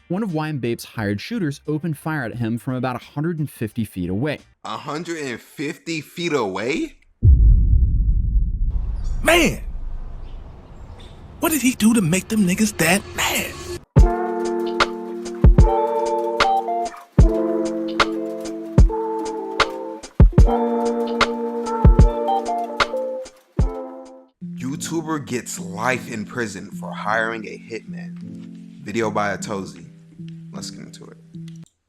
one of YmBape's hired shooters opened fire at him from about 150 feet away. 150 feet away? Man, what did he do to make them niggas that mad? YouTuber gets life in prison for hiring a hitman. Video by Atozy. Let's get into it.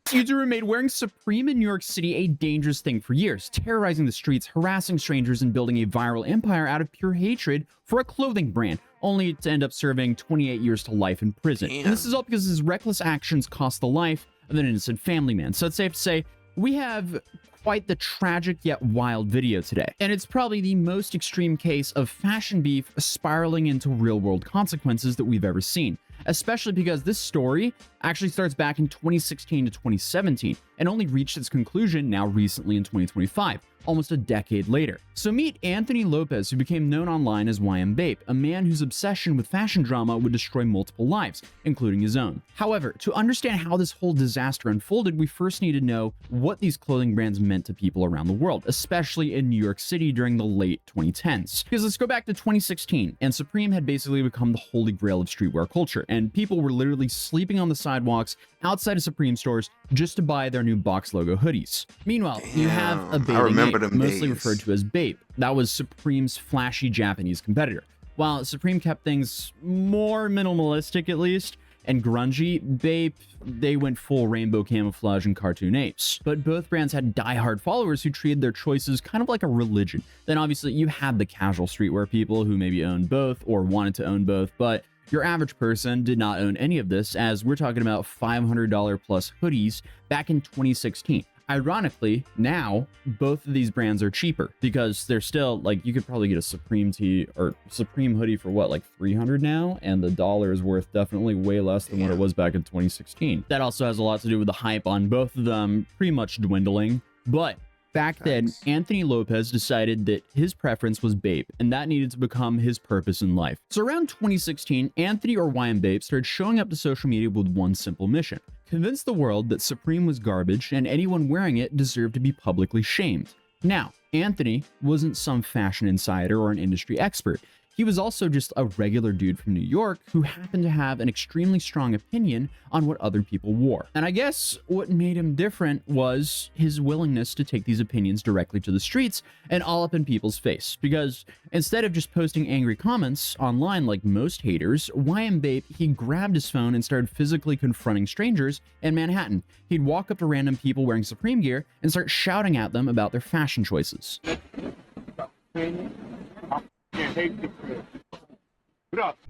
YouTuber made wearing Supreme in New York City a dangerous thing for years, terrorizing the streets, harassing strangers, and building a viral empire out of pure hatred for a clothing brand, only to end up serving 28 years to life in prison. Damn. And this is all because his reckless actions cost the life of an innocent family man. So it's safe to say we have quite the tragic yet wild video today. And it's probably the most extreme case of fashion beef spiraling into real-world consequences that we've ever seen, especially because this story actually starts back in 2016 to 2017 and only reached its conclusion now recently in 2025, almost a decade later. So meet Anthony Lopez, who became known online as YmBape, a man whose obsession with fashion drama would destroy multiple lives, including his own. However, to understand how this whole disaster unfolded, we first need to know what these clothing brands meant to people around the world, especially in New York City during the late 2010s. Because let's go back to 2016, and Supreme had basically become the holy grail of streetwear culture, and people were literally sleeping on the sidewalks outside of Supreme stores just to buy their new box logo hoodies. Meanwhile, you have a bathing ape, mostly referred to as Bape. That was Supreme's flashy Japanese competitor. While Supreme kept things more minimalistic at least, and grungy, Bape, they went full rainbow camouflage and cartoon apes. But both brands had die-hard followers who treated their choices kind of like a religion. Then obviously you had the casual streetwear people who maybe owned both or wanted to own both, but your average person did not own any of this, as we're talking about $500 plus hoodies back in 2016. Ironically, now both of these brands are cheaper because they're still like, you could probably get a Supreme tee or Supreme hoodie for what, like $300 now, and the dollar is worth definitely way less than what it was back in 2016. That also has a lot to do with the hype on both of them pretty much dwindling. But back then, Anthony Lopez decided that his preference was Bape, and that needed to become his purpose in life. So around 2016, Anthony or YmBape started showing up to social media with one simple mission: convince the world that Supreme was garbage and anyone wearing it deserved to be publicly shamed. Now, Anthony wasn't some fashion insider or an industry expert. He was also just a regular dude from New York who happened to have an extremely strong opinion on what other people wore. And I guess what made him different was his willingness to take these opinions directly to the streets and all up in people's face. Because instead of just posting angry comments online like most haters, YmBape, he grabbed his phone and started physically confronting strangers in Manhattan. He'd walk up to random people wearing Supreme gear and start shouting at them about their fashion choices.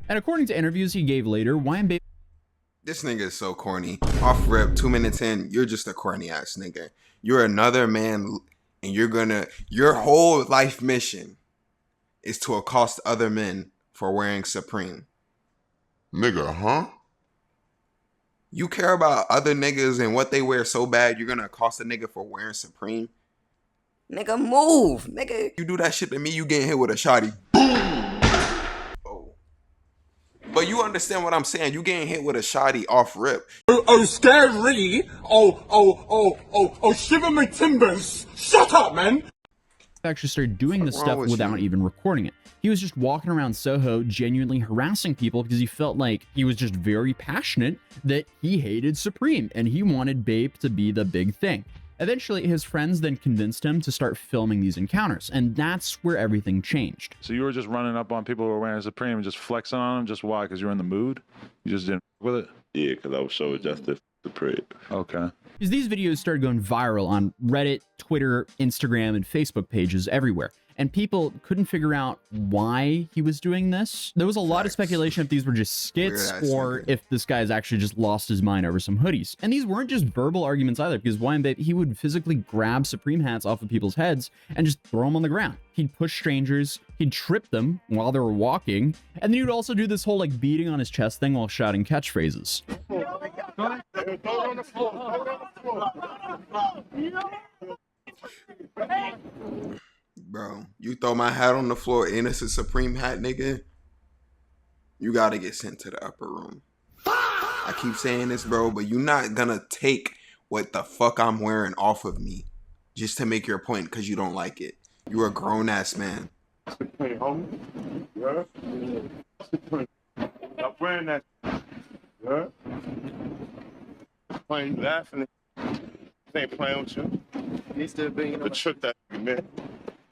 And according to interviews he gave later, YmBape... This nigga is so corny. Off rip, 2 minutes in, you're just a corny ass nigga. You're another man, and your whole life mission is to accost other men for wearing Supreme. Nigga, huh? You care about other niggas and what they wear so bad, you're gonna accost a nigga for wearing Supreme? Nigga, move. Nigga, you do that shit to me, you getting hit with a shotty. Oh. But you understand what I'm saying. You getting hit with a shotty off rip. Oh, scary. Shiver my timbers. Shut up, man. Actually started doing this stuff without even recording it. He was just walking around Soho genuinely harassing people because he felt like he was just very passionate that he hated Supreme and he wanted Bape to be the big thing. Eventually, his friends then convinced him to start filming these encounters, and that's where everything changed. So you were just running up on people who were wearing Supreme and just flexing on them? Just why? Because you were in the mood? You just didn't with it? Yeah, because I was so adjusted to Supreme. Okay. Because these videos started going viral on Reddit, Twitter, Instagram, and Facebook pages everywhere. And people couldn't figure out why he was doing this. There was a lot of speculation if these were just skits or if this guy's actually just lost his mind over some hoodies. And these weren't just verbal arguments either, because YmBape, he would physically grab Supreme hats off of people's heads and just throw them on the ground. He'd push strangers, he'd trip them while they were walking, and then he would also do this whole like beating on his chest thing while shouting catchphrases. Bro, you throw my hat on the floor and it's a Supreme hat, nigga, you gotta get sent to the upper room. I keep saying this, bro, but you're not gonna take what the fuck I'm wearing off of me just to make your point because you don't like it. You're a grown ass man. Hey, homie. Yeah? Stop wearing that. Yeah? Why you laughing? They ain't playing with you. He's still being a trick that man.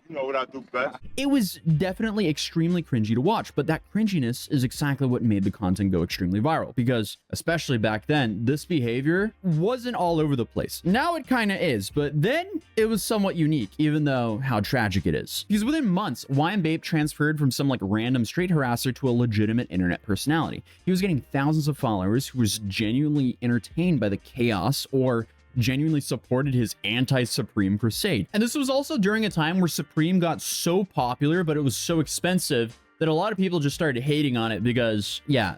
You know what I do best. It was definitely extremely cringy to watch, but that cringiness is exactly what made the content go extremely viral, because especially back then, this behavior wasn't all over the place. Now it kind of is, but then it was somewhat unique, even though how tragic it is. Because within months, YmBape transferred from some like random street harasser to a legitimate internet personality. He was getting thousands of followers who was genuinely entertained by the chaos or genuinely supported his anti-Supreme crusade. And this was also during a time where Supreme got so popular, but it was so expensive that a lot of people just started hating on it because, yeah,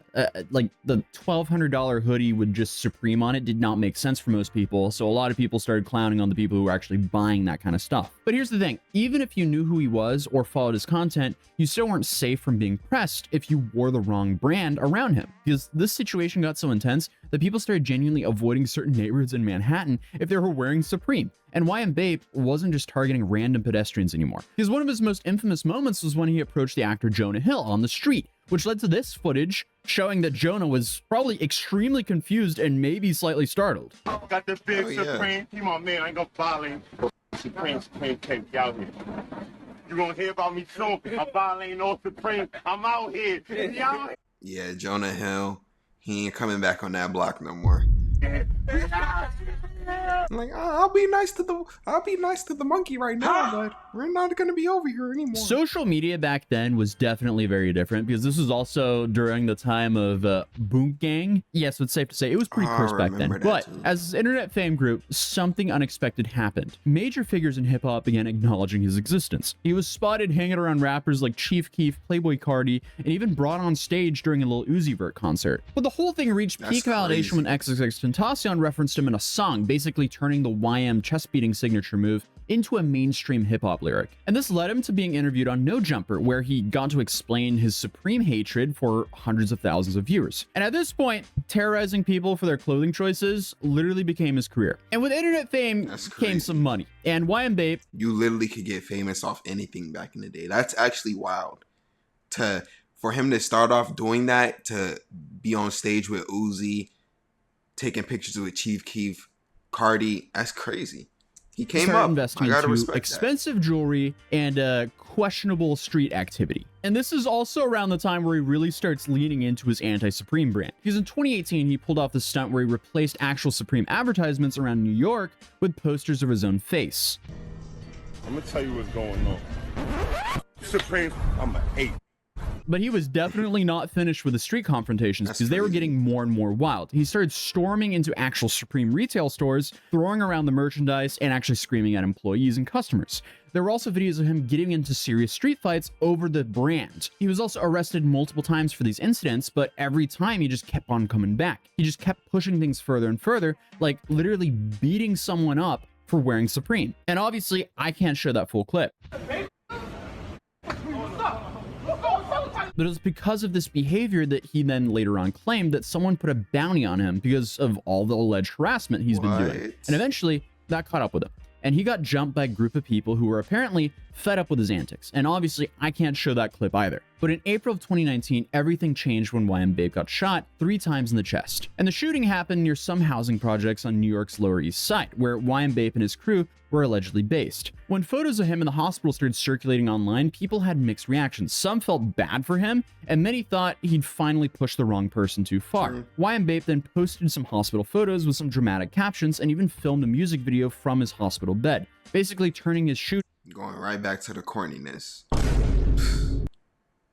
like the $1,200 hoodie with just Supreme on it did not make sense for most people. So a lot of people started clowning on the people who were actually buying that kind of stuff. But here's the thing, even if you knew who he was or followed his content, you still weren't safe from being pressed if you wore the wrong brand around him. Because this situation got so intense that people started genuinely avoiding certain neighborhoods in Manhattan if they were wearing Supreme. And YmBape wasn't just targeting random pedestrians anymore. Because one of his most infamous moments was when he approached the actor Jonah Hill on the street, which led to this footage showing that Jonah was probably extremely confused and maybe slightly startled. Got the big Supreme. Come on, man. I ain't gonna violate Supreme cake out here. You gonna hear about me soon. I'm violating all Supreme. I'm out here. Y'all. Yeah, Jonah Hill, he ain't coming back on that block no more. I'm like, I'll be nice to the monkey right now, but we're not gonna be over here anymore. Social media back then was definitely very different because this was also during the time of Boonk Gang. Yes, it's safe to say it was pretty cursed back then. But as his internet fame grew, something unexpected happened. Major figures in hip hop began acknowledging his existence. He was spotted hanging around rappers like Chief Keef, Playboy Cardi, and even brought on stage during a Lil Uzi Vert concert. But the whole thing reached peak validation when XXXTentacion referenced him in a song, basically turning the YM chest beating signature move into a mainstream hip-hop lyric. And this led him to being interviewed on No Jumper, where he got to explain his Supreme hatred for hundreds of thousands of viewers. And at this point, terrorizing people for their clothing choices literally became his career. And with internet fame came some money. And YmBape, you literally could get famous off anything back in the day. That's actually wild. For him to start off doing that, to be on stage with Uzi, taking pictures with Chief Keef, Cardi, that's crazy. He came up. Investing into expensive jewelry and questionable street activity. And this is also around the time where he really starts leaning into his anti-Supreme brand. Because in 2018, he pulled off the stunt where he replaced actual Supreme advertisements around New York with posters of his own face. I'm gonna tell you what's going on. Supreme, I'm an 8. But he was definitely not finished with the street confrontations because they were getting more and more wild. He started storming into actual Supreme retail stores, throwing around the merchandise, and actually screaming at employees and customers. There were also videos of him getting into serious street fights over the brand. He was also arrested multiple times for these incidents, but every time he just kept on coming back. He just kept pushing things further and further, like literally beating someone up for wearing Supreme. And obviously, I can't show that full clip. But it was because of this behavior that he then later on claimed that someone put a bounty on him because of all the alleged harassment he's been doing. And eventually, that caught up with him. And he got jumped by a group of people who were apparently fed up with his antics. And obviously, I can't show that clip either. But in April of 2019, everything changed when YmBape got shot 3 times in the chest. And the shooting happened near some housing projects on New York's Lower East Side, where YmBape and his crew were allegedly based. When photos of him in the hospital started circulating online, people had mixed reactions. Some felt bad for him, and many thought he'd finally pushed the wrong person too far. YmBape then posted some hospital photos with some dramatic captions and even filmed a music video from his hospital bed, basically turning his shoot going right back to the corniness.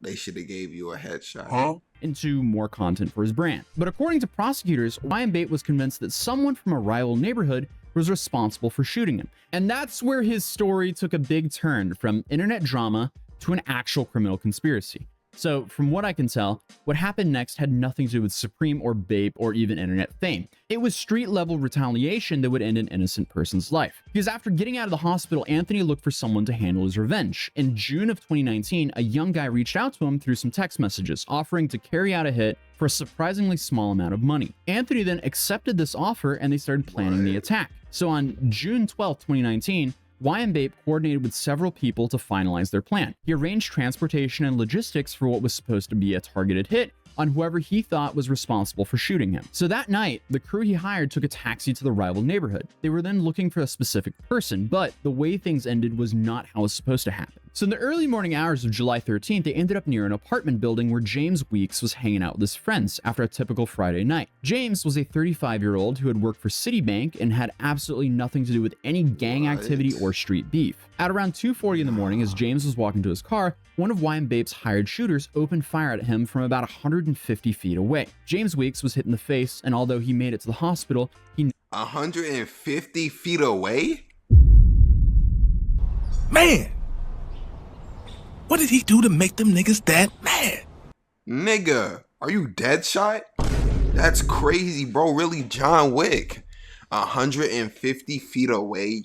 They should have gave you a headshot. into more content for his brand. But according to prosecutors, YmBape was convinced that someone from a rival neighborhood was responsible for shooting him. And that's where his story took a big turn from internet drama to an actual criminal conspiracy. So from what I can tell, what happened next had nothing to do with Supreme or Bape or even internet fame. It was street level retaliation that would end an innocent person's life. Because after getting out of the hospital, Anthony looked for someone to handle his revenge. In June of 2019, a young guy reached out to him through some text messages, offering to carry out a hit for a surprisingly small amount of money. Anthony then accepted this offer and they started planning the attack. So on June 12, 2019, YmBape coordinated with several people to finalize their plan. He arranged transportation and logistics for what was supposed to be a targeted hit on whoever he thought was responsible for shooting him. So that night, the crew he hired took a taxi to the rival neighborhood. They were then looking for a specific person, but the way things ended was not how it was supposed to happen. So in the early morning hours of July 13th, they ended up near an apartment building where James Weeks was hanging out with his friends after a typical Friday night. James was a 35-year-old who had worked for Citibank and had absolutely nothing to do with any gang activity or street beef. At around 2:40 in the morning, as James was walking to his car, one of YmBape's hired shooters opened fire at him from about 150 feet away. James Weeks was hit in the face, and although he made it to the hospital, he 150 feet away? Man! What did he do to make them niggas that mad? Nigga, are you Deadshot? That's crazy, bro. Really, John Wick. 150 feet away,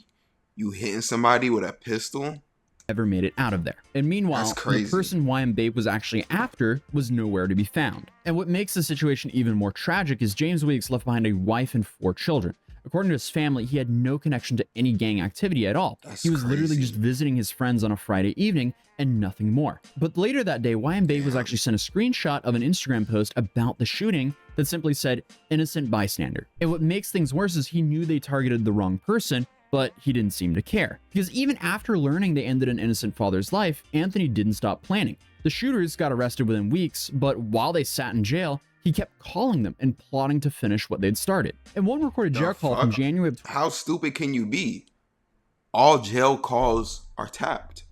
you hitting somebody with a pistol? ever made it out of there. And meanwhile, the person YmBape was actually after was nowhere to be found. And what makes the situation even more tragic is James Weeks left behind a wife and 4 children. According to his family, he had no connection to any gang activity at all. He was literally just visiting his friends on a Friday evening and nothing more. But later that day, YmBape was actually sent a screenshot of an Instagram post about the shooting that simply said, "innocent bystander." And what makes things worse is he knew they targeted the wrong person, but he didn't seem to care. Because even after learning they ended an innocent father's life, Anthony didn't stop planning. The shooters got arrested within weeks, but while they sat in jail, he kept calling them and plotting to finish what they'd started. In one recorded jail call from January of... How stupid can you be? All jail calls are tapped.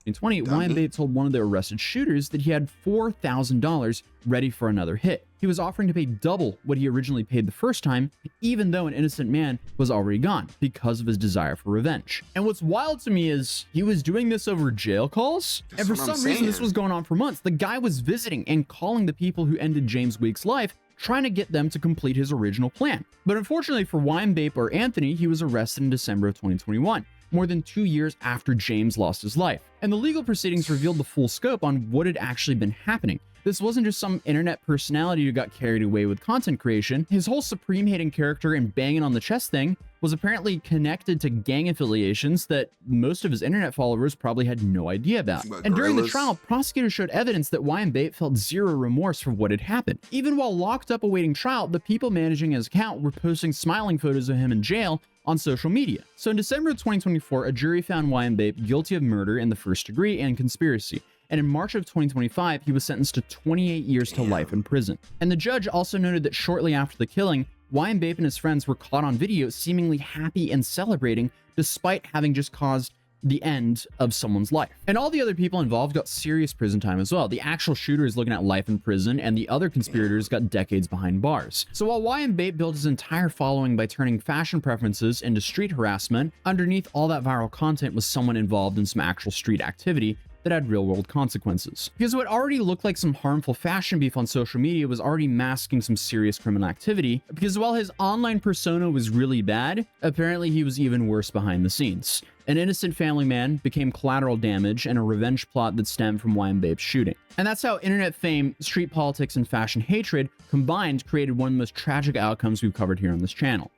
In 2020, YmBape told one of the arrested shooters that he had $4,000 ready for another hit. He was offering to pay double what he originally paid the first time, even though an innocent man was already gone, because of his desire for revenge. And what's wild to me is he was doing this over jail calls, and for some reason this was going on for months. The guy was visiting and calling the people who ended James Weeks' life, trying to get them to complete his original plan. But unfortunately for YmBape or Anthony, he was arrested in December of 2021. More than 2 years after James lost his life. And the legal proceedings revealed the full scope on what had actually been happening. This wasn't just some internet personality who got carried away with content creation. His whole Supreme hating character and banging on the chest thing was apparently connected to gang affiliations that most of his internet followers probably had no idea about. And during the trial, prosecutors showed evidence that YmBape felt zero remorse for what had happened. Even while locked up awaiting trial, the people managing his account were posting smiling photos of him in jail on social media. So in December of 2024, a jury found YmBape guilty of murder in the first degree and conspiracy. And in March of 2025, he was sentenced to 28 years to life in prison. And the judge also noted that shortly after the killing, YmBape and his friends were caught on video seemingly happy and celebrating despite having just caused the end of someone's life. And all the other people involved got serious prison time as well. The actual shooter is looking at life in prison, and the other conspirators got decades behind bars. So while YmBape built his entire following by turning fashion preferences into street harassment, underneath all that viral content was someone involved in some actual street activity that had real-world consequences. Because what already looked like some harmful fashion beef on social media was already masking some serious criminal activity, because while his online persona was really bad, apparently he was even worse behind the scenes. An innocent family man became collateral damage and a revenge plot that stemmed from YmBape's shooting. And that's how internet fame, street politics, and fashion hatred combined created one of the most tragic outcomes we've covered here on this channel.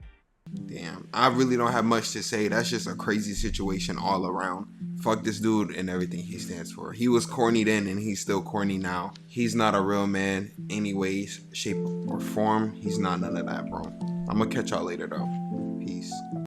Damn, I really don't have much to say. That's just a crazy situation all around. Fuck this dude and everything he stands for. He was corny then and he's still corny now. He's not a real man any way, shape, or form. He's not none of that, bro. I'm gonna catch y'all later though.